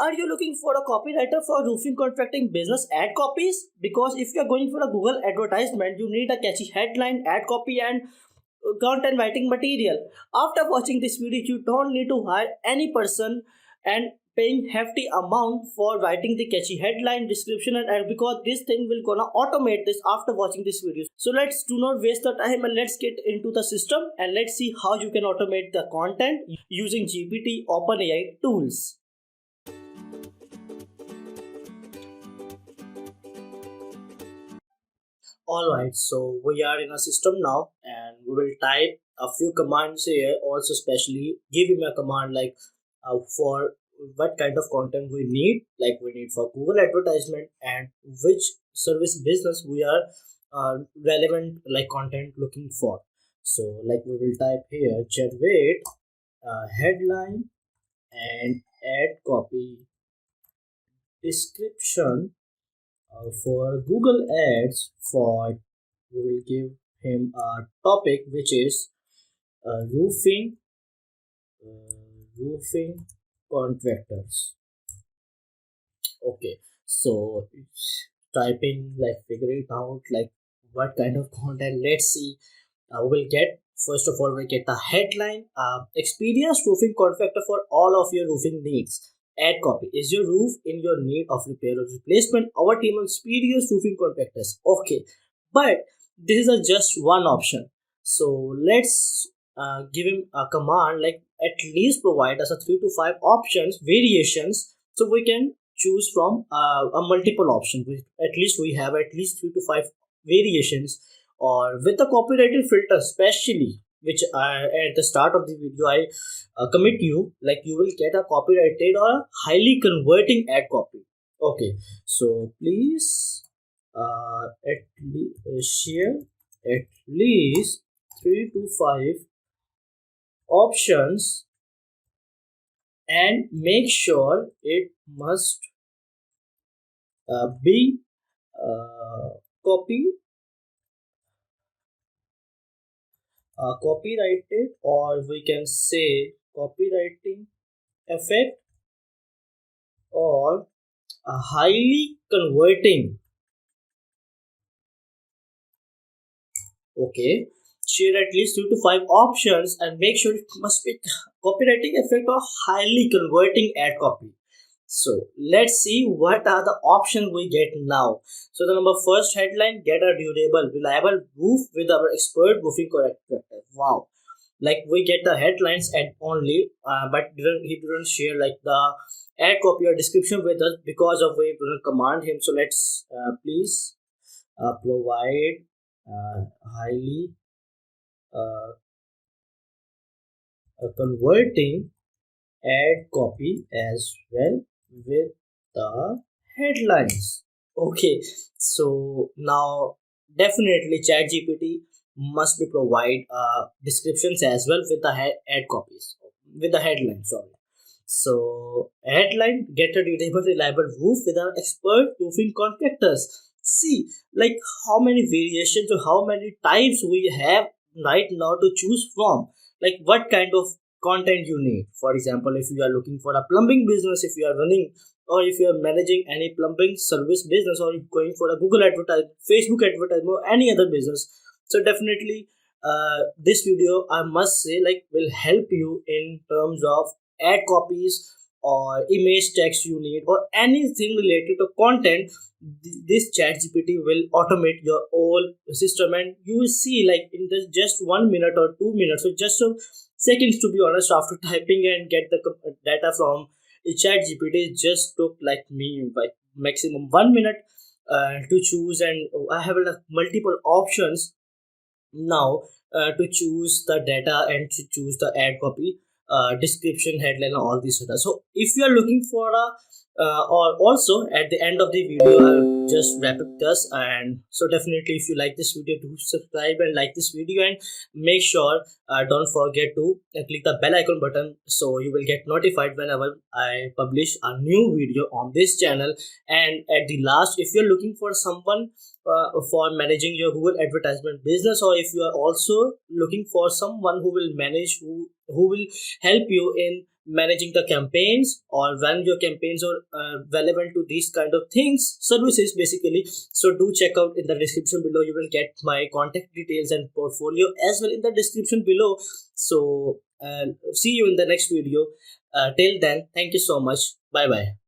Are you looking for a copywriter for roofing contracting business ad copies? Because if you are going for a Google advertisement, you need a catchy headline, ad copy, and content writing material. After watching this video, you don't need to hire any person and paying hefty amount for writing the catchy headline, description, and because this thing will gonna automate this after watching this video. So let's do not waste the time and let's get into the system and let's see how you can automate the content using GPT OpenAI tools. Alright, so we are in a system now and we will type a few commands here. Also, especially give him a command like for what kind of content we need, like we need for Google advertisement and which service business we are relevant like content looking for. So, like we will type here generate headline and add copy description for Google Ads. For we will give him a topic which is roofing roofing contractors. Okay, so it's typing like figure it out like what kind of content. Let's see. We'll get first of all we get the headline. Experienced roofing contractor for all of your roofing needs. Ad copy. Is your roof in your need of repair or replacement? Our team of experienced roofing contractors. Okay, but this is a just one option. So let's give him a command like at least provide us a 3 to 5 options variations so we can choose from a multiple option. At least we have at least 3 to 5 variations or with the copyrighted filter especially which at the start of the video I commit you like you will get a copyrighted or highly converting ad copy. Okay, so please share at least 3 to 5 options and make sure it must be copy copyrighted or we can say copywriting effect or a highly converting. Okay, share at least 3 to 5 options and make sure it must be copywriting effect or highly converting ad copy. So let's see what are the options we get now. So the number first headline, get a durable, reliable roof with our expert roofing contractor. Wow, like we get the headlines and only, but he didn't share like the ad copy or description with us because of we didn't command him. So let's please provide highly converting ad copy as well with the headlines. Okay, so now definitely ChatGPT must be provide descriptions as well with the ad copies with the headline. Sorry. So headline: get a durable, reliable roof with our expert roofing contractors. See, like how many variations or how many types we have right now to choose from. Like what kind of content you need. For example, if you are looking for a plumbing business, if you are running or if you are managing any plumbing service business or going for a Google advertisement, Facebook advertisement, or any other business. So definitely, this video I must say like will help you in terms of ad copies or image text you need or anything related to content. This chat gpt will automate your whole system and you will see like in just 1 minute or 2 minutes or just a seconds to be honest after typing and get the data from chat gpt just took like me like maximum 1 minute to choose and I have like multiple options now to choose the data and to choose the ad copy description headline and all these data. So if you are looking for a or also at the end of the video I'll just wrap up this. And so definitely if you like this video, do subscribe and like this video and make sure don't forget to click the bell icon button so you will get notified whenever I publish a new video on this channel. And at the last, if you're looking for someone for managing your Google advertisement business, or if you are also looking for someone who will manage who will help you in managing the campaigns, or when your campaigns are relevant to these kind of things, services basically. So do check out in the description below. You will get my contact details and portfolio as well in the description below. So see you in the next video. Till then, thank you so much. Bye bye.